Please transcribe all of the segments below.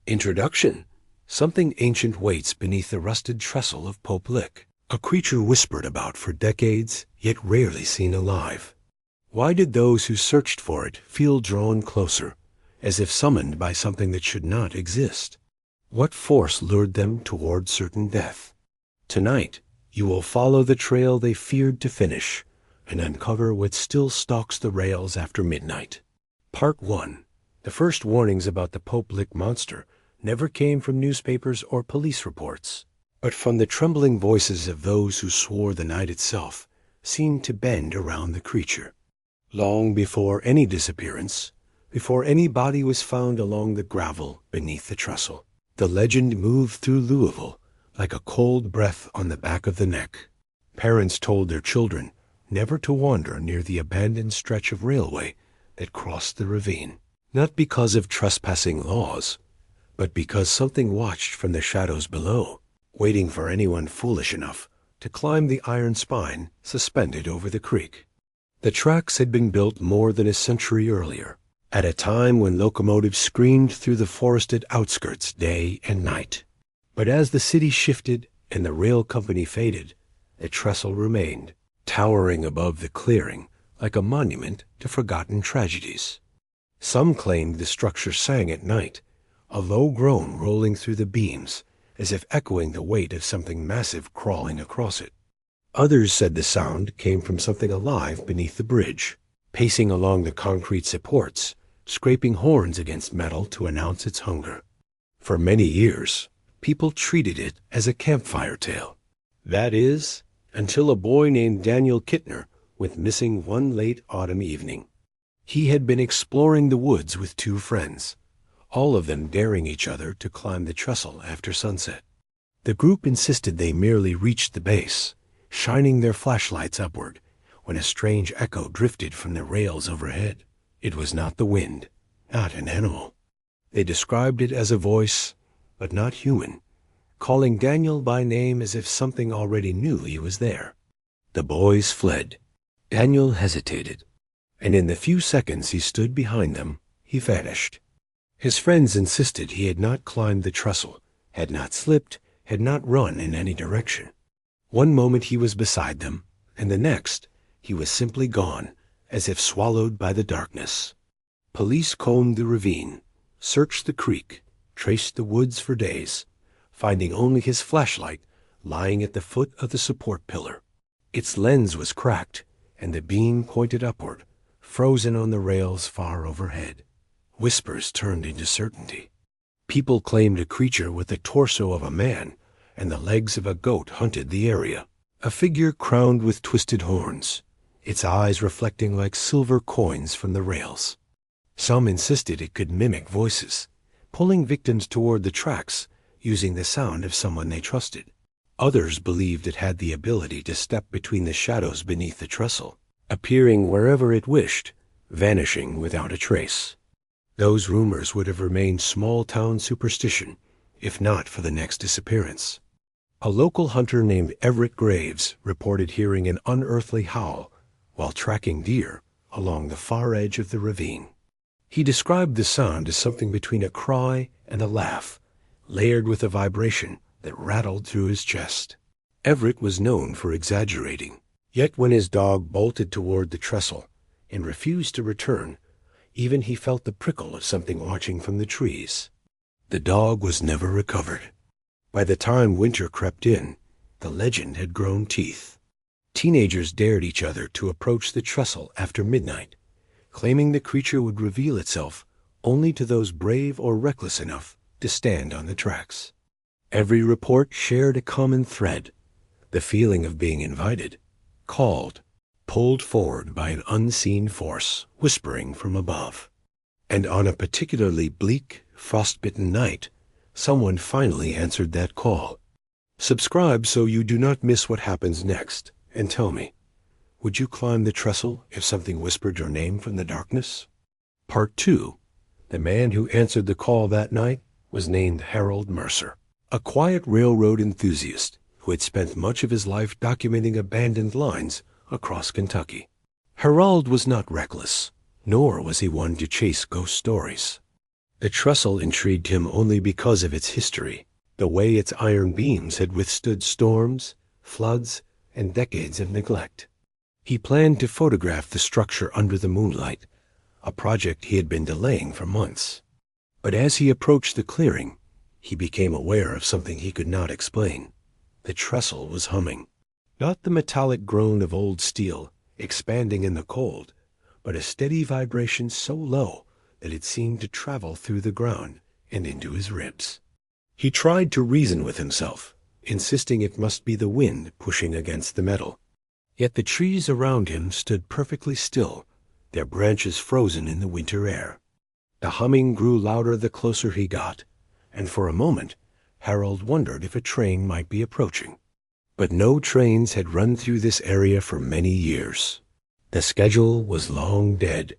Introduction. Something ancient waits beneath the rusted trestle of Pope Lick, a creature whispered about for decades, yet rarely seen alive. Why did those who searched for it feel drawn closer, as if summoned by something that should not exist? What force lured them toward certain death? Tonight, you will follow the trail they feared to finish and uncover what still stalks the rails after midnight. Part 1. The first warnings about the Pope Lick monster never came from newspapers or police reports, but from the trembling voices of those who swore the night itself seemed to bend around the creature. Long before any disappearance, before any body was found along the gravel beneath the trestle, the legend moved through Louisville like a cold breath on the back of the neck. Parents told their children never to wander near the abandoned stretch of railway that crossed the ravine, not because of trespassing laws, but because something watched from the shadows below, waiting for anyone foolish enough to climb the iron spine suspended over the creek. The tracks had been built more than a century earlier, at a time when locomotives screamed through the forested outskirts day and night. But as the city shifted and the rail company faded, the trestle remained, towering above the clearing like a monument to forgotten tragedies. Some claimed the structure sang at night, a low groan rolling through the beams as if echoing the weight of something massive crawling across it. Others said the sound came from something alive beneath the bridge, pacing along the concrete supports, scraping horns against metal to announce its hunger. For many years, people treated it as a campfire tale. That is, until a boy named Daniel Kittner went missing one late autumn evening. He had been exploring the woods with two friends, all of them daring each other to climb the trestle after sunset. The group insisted they merely reached the base, shining their flashlights upward, when a strange echo drifted from the rails overhead. It was not the wind, not an animal. They described it as a voice, but not human, calling Daniel by name as if something already knew he was there. The boys fled. Daniel hesitated, and in the few seconds he stood behind them, he vanished. His friends insisted he had not climbed the trestle, had not slipped, had not run in any direction. One moment he was beside them, and the next he was simply gone, as if swallowed by the darkness. Police combed the ravine, searched the creek, traced the woods for days, finding only his flashlight lying at the foot of the support pillar. Its lens was cracked, and the beam pointed upward, frozen on the rails far overhead. Whispers turned into certainty. People claimed a creature with the torso of a man and the legs of a goat hunted the area, a figure crowned with twisted horns, its eyes reflecting like silver coins from the rails. Some insisted it could mimic voices, pulling victims toward the tracks using the sound of someone they trusted. Others believed it had the ability to step between the shadows beneath the trestle, appearing wherever it wished, vanishing without a trace. Those rumors would have remained small-town superstition, if not for the next disappearance. A local hunter named Everett Graves reported hearing an unearthly howl while tracking deer along the far edge of the ravine. He described the sound as something between a cry and a laugh, layered with a vibration that rattled through his chest. Everett was known for exaggerating, yet when his dog bolted toward the trestle and refused to return, even he felt the prickle of something watching from the trees. The dog was never recovered. By the time winter crept in, the legend had grown teeth. Teenagers dared each other to approach the trestle after midnight, claiming the creature would reveal itself only to those brave or reckless enough to stand on the tracks. Every report shared a common thread, the feeling of being invited, called, pulled forward by an unseen force whispering from above. And on a particularly bleak, frostbitten night, someone finally answered that call. Subscribe so you do not miss what happens next, and tell me, would you climb the trestle if something whispered your name from the darkness? Part 2. The man who answered the call that night was named Harold Mercer, a quiet railroad enthusiast who had spent much of his life documenting abandoned lines across Kentucky. Harold was not reckless, nor was he one to chase ghost stories. The trestle intrigued him only because of its history, the way its iron beams had withstood storms, floods, and decades of neglect. He planned to photograph the structure under the moonlight, a project he had been delaying for months. But as he approached the clearing, he became aware of something he could not explain. The trestle was humming. Not the metallic groan of old steel, expanding in the cold, but a steady vibration so low that it seemed to travel through the ground and into his ribs. He tried to reason with himself, insisting it must be the wind pushing against the metal. Yet the trees around him stood perfectly still, their branches frozen in the winter air. The humming grew louder the closer he got, and for a moment Harold wondered if a train might be approaching. But no trains had run through this area for many years. The schedule was long dead.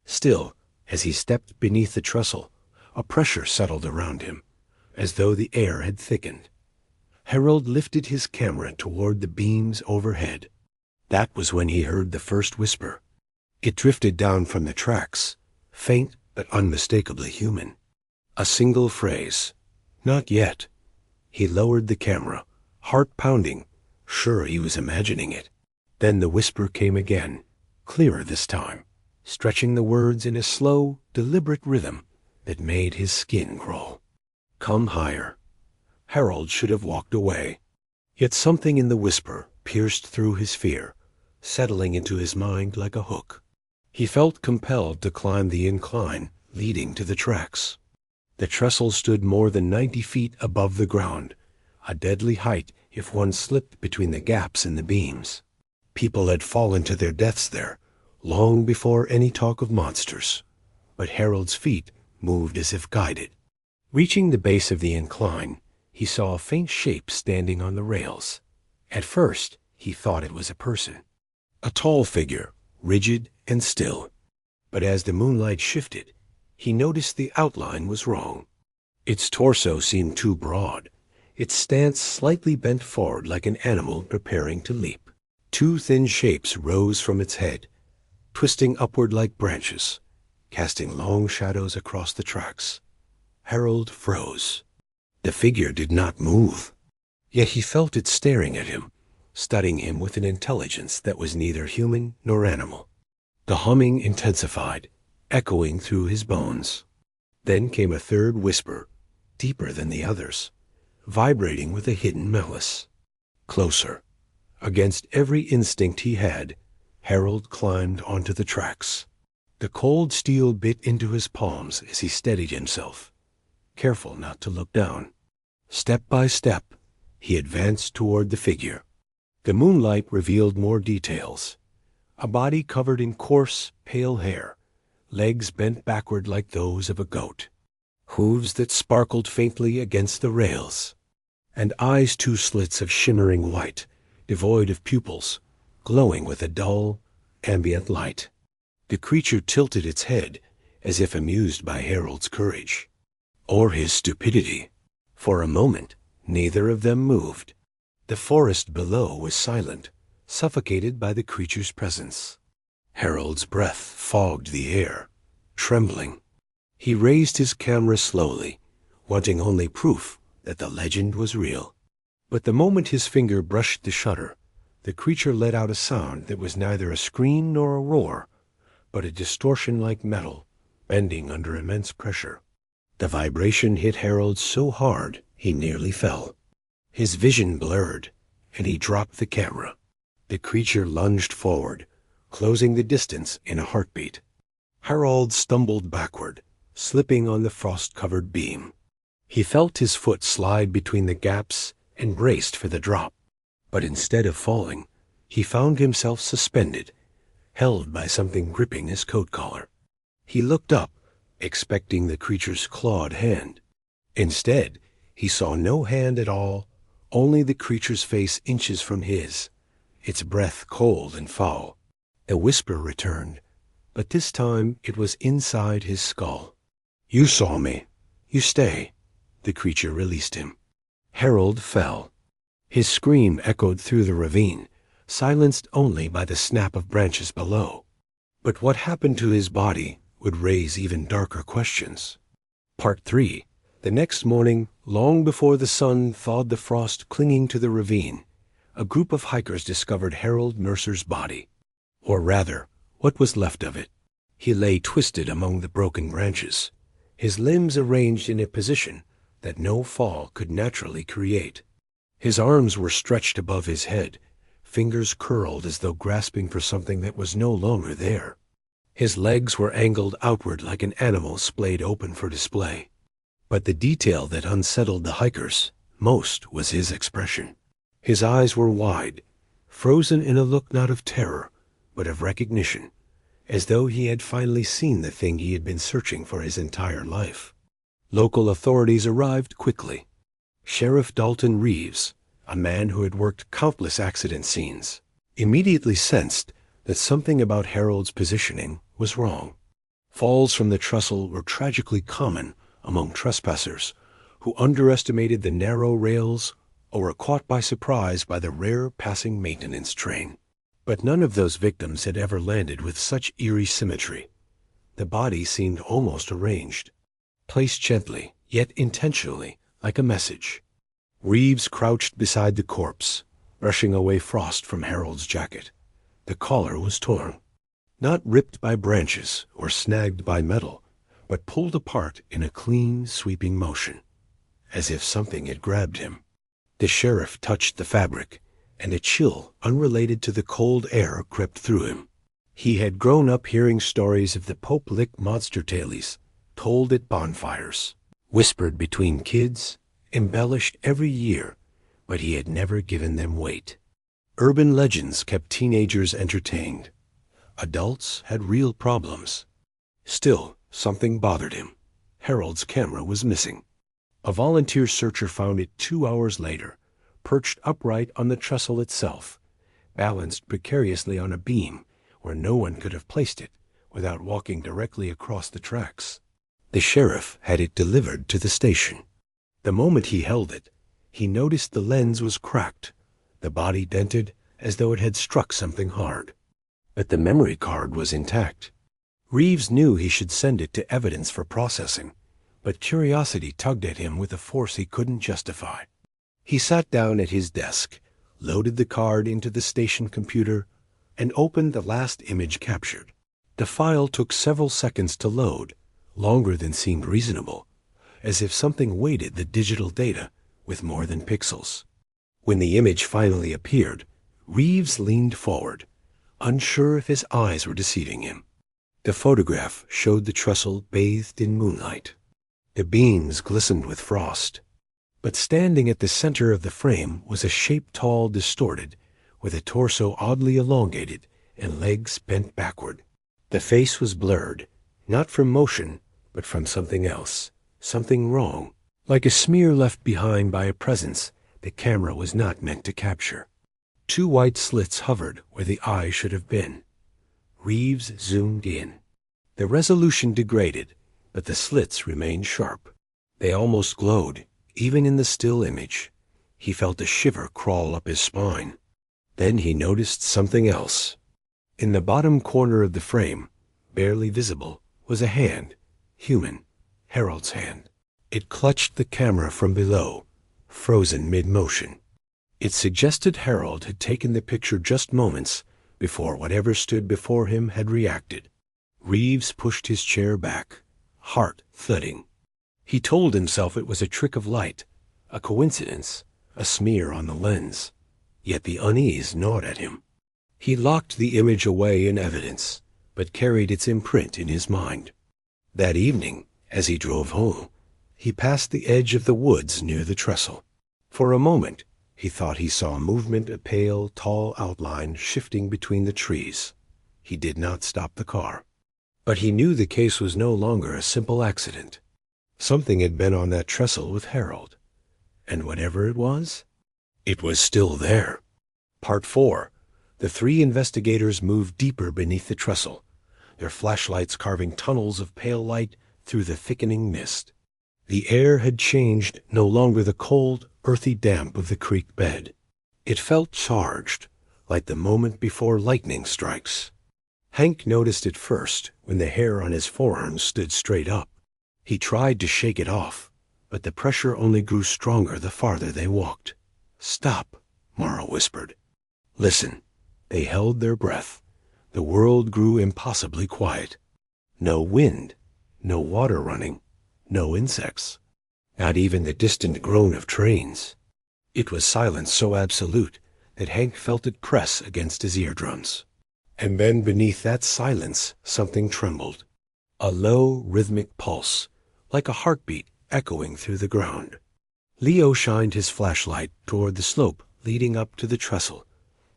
Still, as he stepped beneath the trestle, a pressure settled around him, as though the air had thickened. Harold lifted his camera toward the beams overhead. That was when he heard the first whisper. It drifted down from the tracks, faint but unmistakably human. A single phrase, "Not yet." He lowered the camera, heart pounding, sure he was imagining it. Then the whisper came again, clearer this time, stretching the words in a slow, deliberate rhythm that made his skin crawl. "Come higher." Harold should have walked away. Yet something in the whisper pierced through his fear, settling into his mind like a hook. He felt compelled to climb the incline leading to the tracks. The trestle stood more than 90 feet above the ground, a deadly height if one slipped between the gaps in the beams. People had fallen to their deaths there, long before any talk of monsters. But Harold's feet moved as if guided. Reaching the base of the incline, he saw a faint shape standing on the rails. At first, he thought it was a person. A tall figure, rigid and still. But as the moonlight shifted, he noticed the outline was wrong. Its torso seemed too broad, its stance slightly bent forward like an animal preparing to leap. Two thin shapes rose from its head, twisting upward like branches, casting long shadows across the tracks. Harold froze. The figure did not move, yet he felt it staring at him, studying him with an intelligence that was neither human nor animal. The humming intensified, echoing through his bones. Then came a third whisper, deeper than the others, vibrating with a hidden malice. Closer. Against every instinct he had, Harold climbed onto the tracks. The cold steel bit into his palms as he steadied himself, careful not to look down. Step by step, he advanced toward the figure. The moonlight revealed more details. A body covered in coarse, pale hair, legs bent backward like those of a goat, hooves that sparkled faintly against the rails, and eyes two slits of shimmering white, devoid of pupils, glowing with a dull, ambient light. The creature tilted its head, as if amused by Harold's courage, or his stupidity. For a moment, neither of them moved. The forest below was silent, suffocated by the creature's presence. Harold's breath fogged the air, trembling. He raised his camera slowly, wanting only proof that the legend was real. But the moment his finger brushed the shutter, the creature let out a sound that was neither a scream nor a roar, but a distortion like metal, bending under immense pressure. The vibration hit Harold so hard he nearly fell. His vision blurred, and he dropped the camera. The creature lunged forward, closing the distance in a heartbeat. Harold stumbled backward, slipping on the frost-covered beam. He felt his foot slide between the gaps and braced for the drop. But instead of falling, he found himself suspended, held by something gripping his coat collar. He looked up, expecting the creature's clawed hand. Instead, he saw no hand at all, only the creature's face inches from his, its breath cold and foul. A whisper returned, but this time it was inside his skull. "You saw me. You stay." The creature released him. Harold fell. His scream echoed through the ravine, silenced only by the snap of branches below. But what happened to his body would raise even darker questions. Part 3. The next morning, long before the sun thawed the frost clinging to the ravine, a group of hikers discovered Harold Mercer's body. Or rather, what was left of it. He lay twisted among the broken branches, his limbs arranged in a position that no fall could naturally create. His arms were stretched above his head, fingers curled as though grasping for something that was no longer there. His legs were angled outward like an animal splayed open for display. But the detail that unsettled the hikers most was his expression. His eyes were wide, frozen in a look not of terror, but of recognition, as though he had finally seen the thing he had been searching for his entire life. Local authorities arrived quickly. Sheriff Dalton Reeves, a man who had worked countless accident scenes, immediately sensed that something about Harold's positioning was wrong. Falls from the trestle were tragically common among trespassers who underestimated the narrow rails or were caught by surprise by the rare passing maintenance train. But none of those victims had ever landed with such eerie symmetry. The body seemed almost arranged, placed gently, yet intentionally, like a message. Reeves crouched beside the corpse, brushing away frost from Harold's jacket. The collar was torn, not ripped by branches or snagged by metal, but pulled apart in a clean, sweeping motion, as if something had grabbed him. The sheriff touched the fabric, and a chill unrelated to the cold air crept through him. He had grown up hearing stories of the Pope Lick monster tales, told at bonfires, whispered between kids, embellished every year, but he had never given them weight. Urban legends kept teenagers entertained. Adults had real problems. Still, something bothered him. Harold's camera was missing. A volunteer searcher found it 2 hours later, perched upright on the trestle itself, balanced precariously on a beam where no one could have placed it without walking directly across the tracks. The sheriff had it delivered to the station. The moment he held it, he noticed the lens was cracked, the body dented as though it had struck something hard. But the memory card was intact. Reeves knew he should send it to evidence for processing, but curiosity tugged at him with a force he couldn't justify. He sat down at his desk, loaded the card into the station computer, and opened the last image captured. The file took several seconds to load, longer than seemed reasonable, as if something weighted the digital data with more than pixels. When the image finally appeared, Reeves leaned forward, unsure if his eyes were deceiving him. The photograph showed the trestle bathed in moonlight. The beams glistened with frost. But standing at the center of the frame was a shape tall, distorted, with a torso oddly elongated and legs bent backward. The face was blurred, not from motion, but from something else, something wrong, like a smear left behind by a presence the camera was not meant to capture. 2 white slits hovered where the eye should have been. Reeves zoomed in. The resolution degraded, but the slits remained sharp. They almost glowed, even in the still image. He felt a shiver crawl up his spine. Then he noticed something else. In the bottom corner of the frame, barely visible, was a hand, human, Harold's hand. It clutched the camera from below, frozen mid-motion. It suggested Harold had taken the picture just moments before whatever stood before him had reacted. Reeves pushed his chair back, heart thudding. He told himself it was a trick of light, a coincidence, a smear on the lens. Yet the unease gnawed at him. He locked the image away in evidence, but carried its imprint in his mind. That evening, as he drove home, he passed the edge of the woods near the trestle. For a moment, he thought he saw movement, a pale, tall outline shifting between the trees. He did not stop the car. But he knew the case was no longer a simple accident. Something had been on that trestle with Harold. And whatever it was still there. Part 4. The 3 investigators moved deeper beneath the trestle, their flashlights carving tunnels of pale light through the thickening mist. The air had changed, no longer the cold, earthy damp of the creek bed. It felt charged, like the moment before lightning strikes. Hank noticed it first when the hair on his forearms stood straight up. He tried to shake it off, but the pressure only grew stronger the farther they walked. "Stop," Mara whispered. "Listen." They held their breath. The world grew impossibly quiet. No wind, no water running, no insects, not even the distant groan of trains. It was silence so absolute that Hank felt it press against his eardrums. And then beneath that silence something trembled. A low, rhythmic pulse, like a heartbeat echoing through the ground. Leo shined his flashlight toward the slope leading up to the trestle,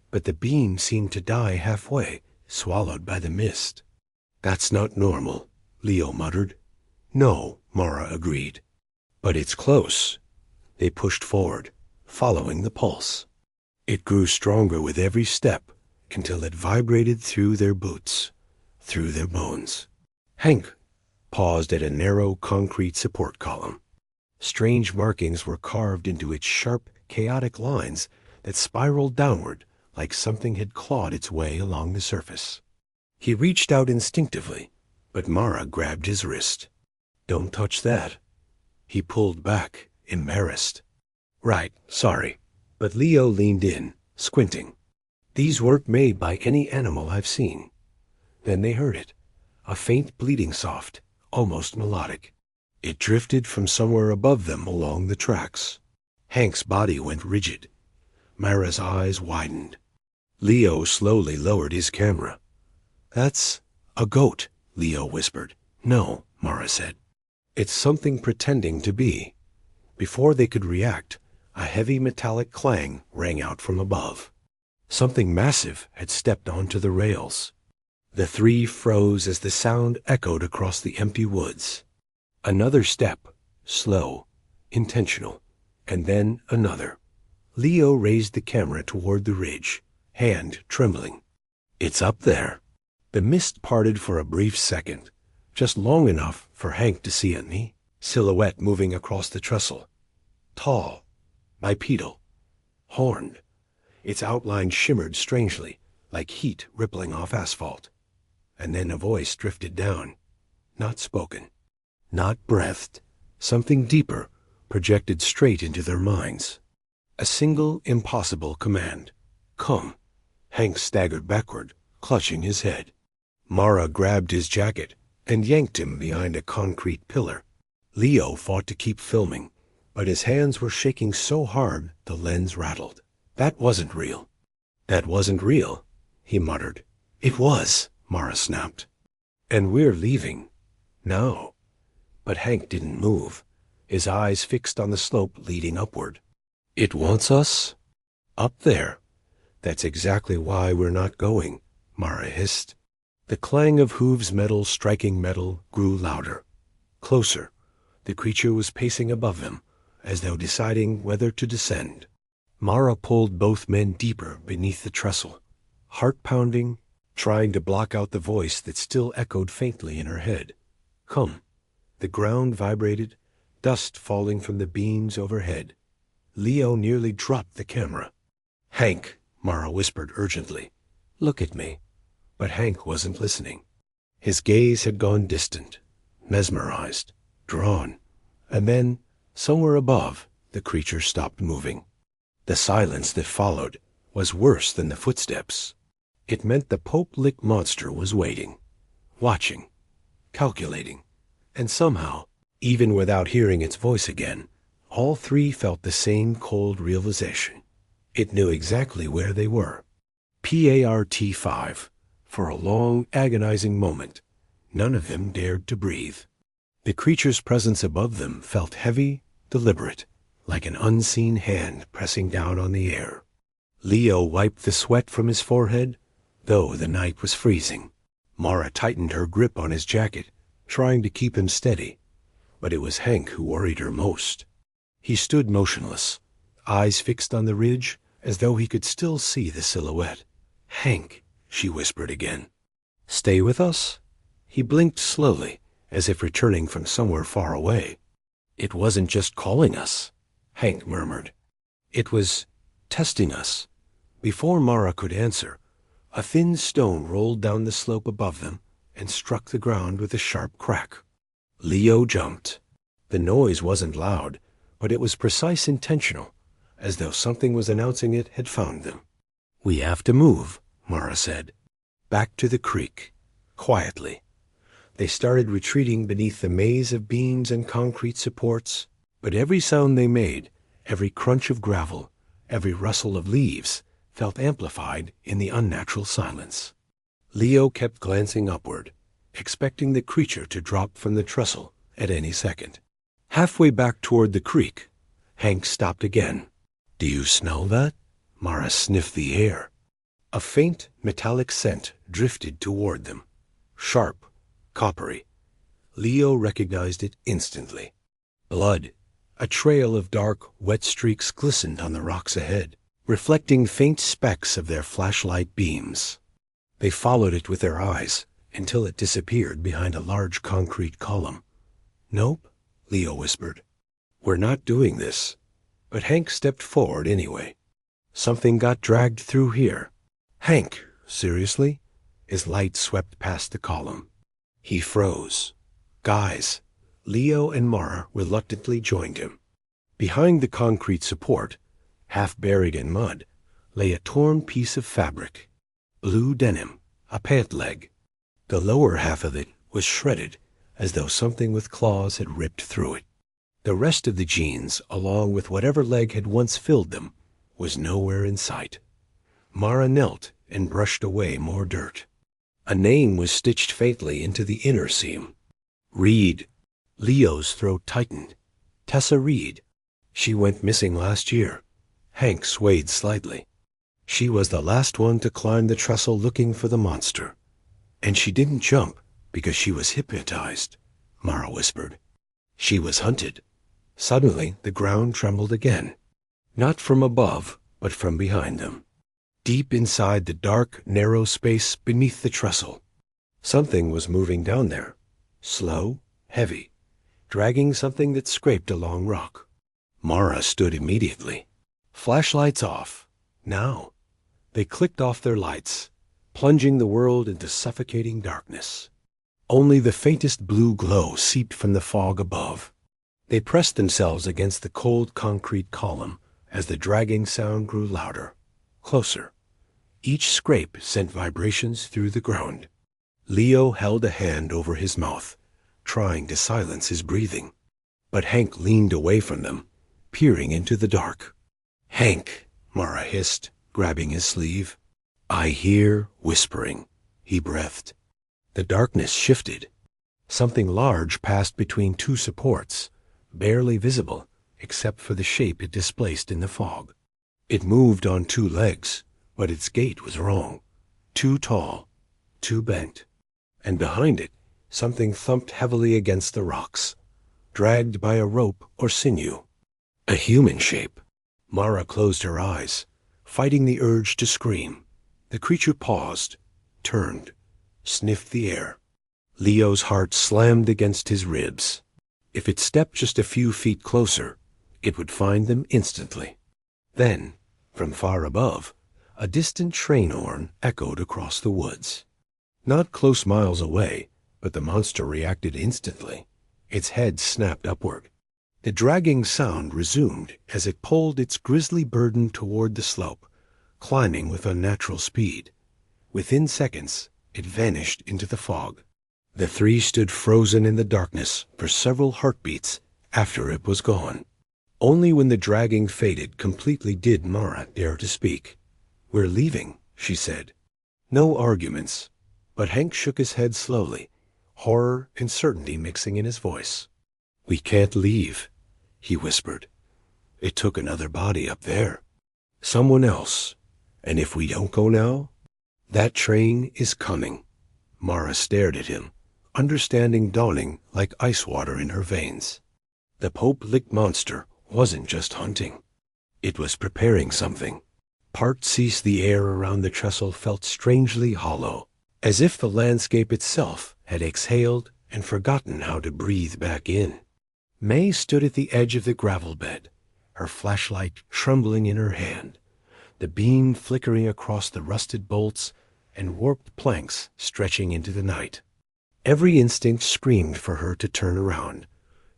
but the beam seemed to die halfway, swallowed by the mist. "That's not normal," Leo muttered. "No," Mara agreed. "But it's close." They pushed forward, following the pulse. It grew stronger with every step until it vibrated through their boots, through their bones. Hank paused at a narrow concrete support column. Strange markings were carved into its sharp, chaotic lines that spiraled downward like something had clawed its way along the surface. He reached out instinctively, but Mara grabbed his wrist. "Don't touch that." He pulled back, embarrassed. "Right, sorry." But Leo leaned in, squinting. "These weren't made by any animal I've seen." Then they heard it, a faint bleating soft, almost melodic. It drifted from somewhere above them along the tracks. Hank's body went rigid. Mara's eyes widened. Leo slowly lowered his camera. "That's a goat," Leo whispered. "No," Mara said. "It's something pretending to be." Before they could react, a heavy metallic clang rang out from above. Something massive had stepped onto the rails. The three froze as the sound echoed across the empty woods. Another step, slow, intentional, and then another. Leo raised the camera toward the ridge, hand trembling. "It's up there." The mist parted for a brief second, just long enough for Hank to see a silhouette moving across the trestle. Tall, bipedal, horned. Its outline shimmered strangely, like heat rippling off asphalt. And then a voice drifted down, not spoken, not breathed, something deeper, projected straight into their minds. A single impossible command. "Come." Hank staggered backward, clutching his head. Mara grabbed his jacket and yanked him behind a concrete pillar. Leo fought to keep filming, but his hands were shaking so hard the lens rattled. "That wasn't real." "That wasn't real," he muttered. "It was," Mara snapped. "And we're leaving. Now." But Hank didn't move, his eyes fixed on the slope leading upward. "It wants us?" "Up there." "That's exactly why we're not going," Mara hissed. The clang of hooves metal striking metal grew louder. Closer. The creature was pacing above them, as though deciding whether to descend. Mara pulled both men deeper beneath the trestle, heart pounding, trying to block out the voice that still echoed faintly in her head. "Come." The ground vibrated, dust falling from the beams overhead. Leo nearly dropped the camera. "Hank," Mara whispered urgently, "look at me." But Hank wasn't listening. His gaze had gone distant, mesmerized, drawn, and then, somewhere above, the creature stopped moving. The silence that followed was worse than the footsteps. It meant the Pope Lick monster was waiting, watching, calculating, and somehow, even without hearing its voice again, all three felt the same cold realization. It knew exactly where they were. PART-5. For a long, agonizing moment, none of them dared to breathe. The creature's presence above them felt heavy, deliberate, like an unseen hand pressing down on the air. Leo wiped the sweat from his forehead, though the night was freezing. Mara tightened her grip on his jacket, trying to keep him steady, but it was Hank who worried her most. He stood motionless, eyes fixed on the ridge, as though he could still see the silhouette. "Hank," she whispered again. "Stay with us?" He blinked slowly, as if returning from somewhere far away. "It wasn't just calling us," Hank murmured. "It was testing us." Before Mara could answer, a thin stone rolled down the slope above them and struck the ground with a sharp crack. Leo jumped. The noise wasn't loud, but it was precise, intentional, as though something was announcing it had found them. "We have to move," Mara said. "Back to the creek." Quietly. They started retreating beneath the maze of beams and concrete supports, but every sound they made, every crunch of gravel, every rustle of leaves, felt amplified in the unnatural silence. Leo kept glancing upward, expecting the creature to drop from the trestle at any second. Halfway back toward the creek, Hank stopped again. "Do you smell that?" Mara sniffed the air. A faint, metallic scent drifted toward them. Sharp, coppery. Leo recognized it instantly. Blood. A trail of dark, wet streaks glistened on the rocks ahead, reflecting faint specks of their flashlight beams. They followed it with their eyes until it disappeared behind a large concrete column. "Nope," Leo whispered. "We're not doing this." But Hank stepped forward anyway. "Something got dragged through here." "Hank, seriously?" His light swept past the column. He froze. "Guys." Leo and Mara reluctantly joined him. Behind the concrete support, half buried in mud, lay a torn piece of fabric. Blue denim, a pant leg. The lower half of it was shredded, as though something with claws had ripped through it. The rest of the jeans, along with whatever leg had once filled them, was nowhere in sight. Mara knelt and brushed away more dirt. A name was stitched faintly into the inner seam. "Reed." Leo's throat tightened. "Tessa Reed. She went missing last year." Hank swayed slightly. "She was the last one to climb the trestle looking for the monster. And she didn't jump because she was hypnotized," Mara whispered. "She was hunted." Suddenly the ground trembled again. Not from above, but from behind them. Deep inside the dark, narrow space beneath the trestle. Something was moving down there. Slow, heavy, dragging something that scraped along rock. Mara stood immediately. Flashlights off. Now. They clicked off their lights, plunging the world into suffocating darkness. Only the faintest blue glow seeped from the fog above. They pressed themselves against the cold concrete column as the dragging sound grew louder, closer. Each scrape sent vibrations through the ground. Leo held a hand over his mouth, trying to silence his breathing. But Hank leaned away from them, peering into the dark. "Hank," Mara hissed, grabbing his sleeve. "I hear whispering," he breathed. The darkness shifted. Something large passed between two supports, barely visible except for the shape it displaced in the fog. It moved on two legs, but its gait was wrong. Too tall, too bent. And behind it, something thumped heavily against the rocks, dragged by a rope or sinew. A human shape. Mara closed her eyes, fighting the urge to scream. The creature paused, turned, sniffed the air. Leo's heart slammed against his ribs. If it stepped just a few feet closer, it would find them instantly. Then, from far above, a distant train horn echoed across the woods. Not close miles away, but the monster reacted instantly. Its head snapped upward. The dragging sound resumed as it pulled its grisly burden toward the slope, climbing with unnatural speed. Within seconds, it vanished into the fog. The three stood frozen in the darkness for several heartbeats after it was gone. Only when the dragging faded completely did Mara dare to speak. "We're leaving," she said. No arguments, but Hank shook his head slowly, horror and certainty mixing in his voice. "We can't leave," he whispered. "It took another body up there. Someone else. And if we don't go now, that train is coming." Mara stared at him, understanding dawning like ice water in her veins. The Pope Lick monster wasn't just hunting. It was preparing something. Part cease the air around the trestle felt strangely hollow, as if the landscape itself had exhaled and forgotten how to breathe back in. May stood at the edge of the gravel bed, her flashlight trembling in her hand, the beam flickering across the rusted bolts and warped planks stretching into the night. Every instinct screamed for her to turn around,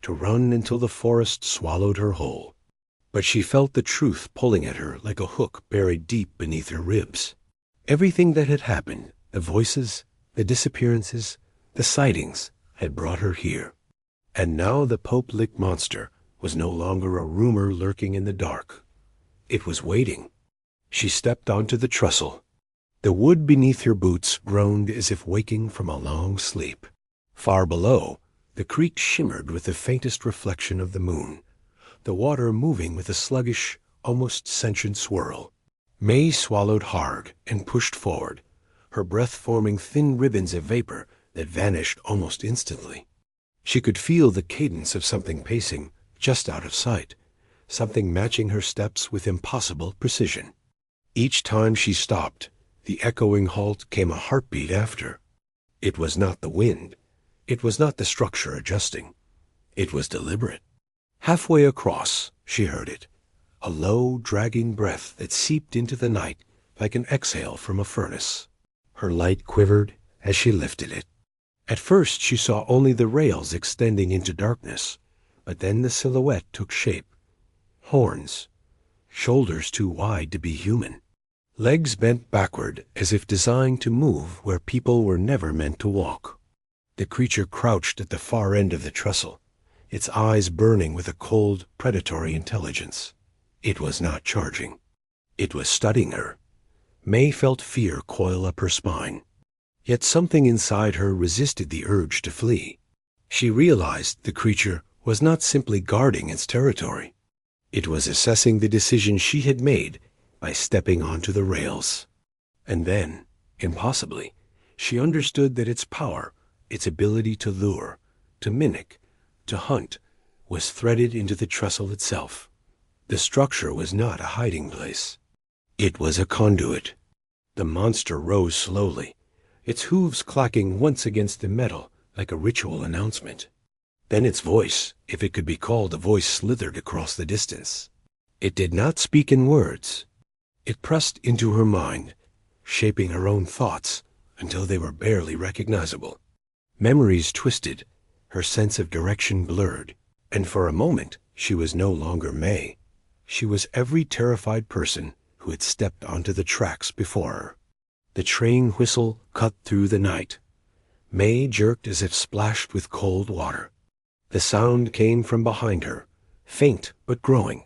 to run until the forest swallowed her whole. But she felt the truth pulling at her like a hook buried deep beneath her ribs. Everything that had happened, the voices, the disappearances, the sightings, had brought her here. And now the Pope Lick monster was no longer a rumor lurking in the dark. It was waiting. She stepped onto the trestle. The wood beneath her boots groaned as if waking from a long sleep. Far below, the creek shimmered with the faintest reflection of the moon, the water moving with a sluggish, almost sentient swirl. May swallowed hard and pushed forward, her breath forming thin ribbons of vapor that vanished almost instantly. She could feel the cadence of something pacing just out of sight, something matching her steps with impossible precision. Each time she stopped, the echoing halt came a heartbeat after. It was not the wind. It was not the structure adjusting. It was deliberate. Halfway across, she heard it, a low, dragging breath that seeped into the night like an exhale from a furnace. Her light quivered as she lifted it. At first she saw only the rails extending into darkness, but then the silhouette took shape. Horns, shoulders too wide to be human, legs bent backward as if designed to move where people were never meant to walk. The creature crouched at the far end of the trestle, its eyes burning with a cold, predatory intelligence. It was not charging. It was studying her. May felt fear coil up her spine. Yet something inside her resisted the urge to flee. She realized the creature was not simply guarding its territory. It was assessing the decision she had made by stepping onto the rails. And then, impossibly, she understood that its power, its ability to lure, to mimic, to hunt, was threaded into the trestle itself. The structure was not a hiding place. It was a conduit. The monster rose slowly, its hooves clacking once against the metal like a ritual announcement. Then its voice, if it could be called a voice, slithered across the distance. It did not speak in words. It pressed into her mind, shaping her own thoughts until they were barely recognizable. Memories twisted, her sense of direction blurred, and for a moment she was no longer May. She was every terrified person who had stepped onto the tracks before her. The train whistle cut through the night. May jerked as if splashed with cold water. The sound came from behind her, faint but growing,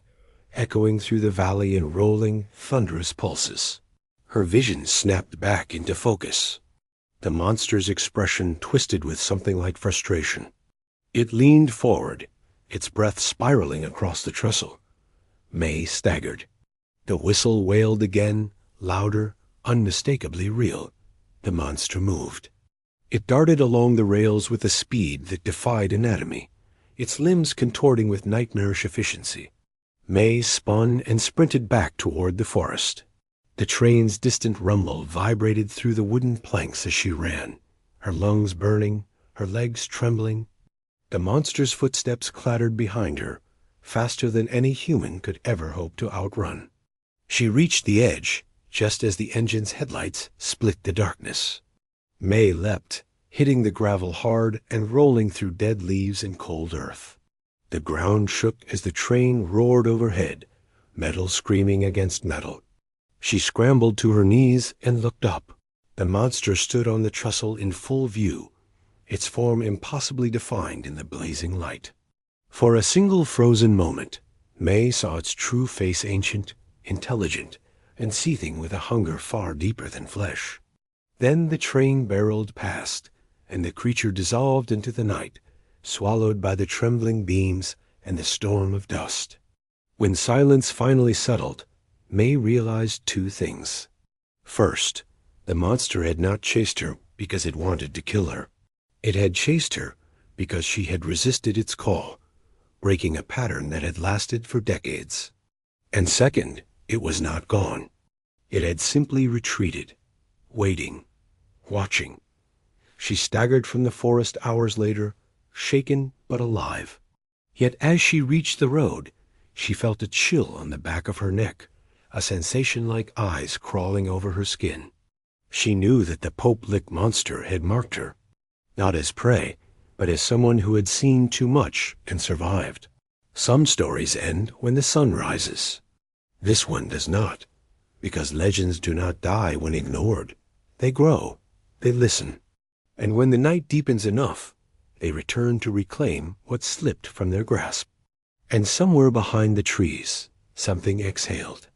echoing through the valley in rolling, thunderous pulses. Her vision snapped back into focus. The monster's expression twisted with something like frustration. It leaned forward, its breath spiraling across the trestle. May staggered. The whistle wailed again, louder, unmistakably real. The monster moved. It darted along the rails with a speed that defied anatomy, its limbs contorting with nightmarish efficiency. May spun and sprinted back toward the forest. The train's distant rumble vibrated through the wooden planks as she ran, her lungs burning, her legs trembling. The monster's footsteps clattered behind her, faster than any human could ever hope to outrun. She reached the edge, just as the engine's headlights split the darkness. May leapt, hitting the gravel hard and rolling through dead leaves and cold earth. The ground shook as the train roared overhead, metal screaming against metal. She scrambled to her knees and looked up. The monster stood on the trestle in full view, its form impossibly defined in the blazing light. For a single frozen moment, May saw its true face, ancient, intelligent, and seething with a hunger far deeper than flesh. Then the train barreled past, and the creature dissolved into the night, swallowed by the trembling beams and the storm of dust. When silence finally settled, May realized two things. First, the monster had not chased her because it wanted to kill her. It had chased her because she had resisted its call, breaking a pattern that had lasted for decades. And second, it was not gone. It had simply retreated, waiting, watching. She staggered from the forest hours later, shaken but alive. Yet as she reached the road, she felt a chill on the back of her neck, a sensation like eyes crawling over her skin. She knew that the Pope Lick monster had marked her. not as prey, but as someone who had seen too much and survived. Some stories end when the sun rises. This one does not, because legends do not die when ignored. They grow, they listen, and when the night deepens enough, they return to reclaim what slipped from their grasp. And somewhere behind the trees, something exhaled.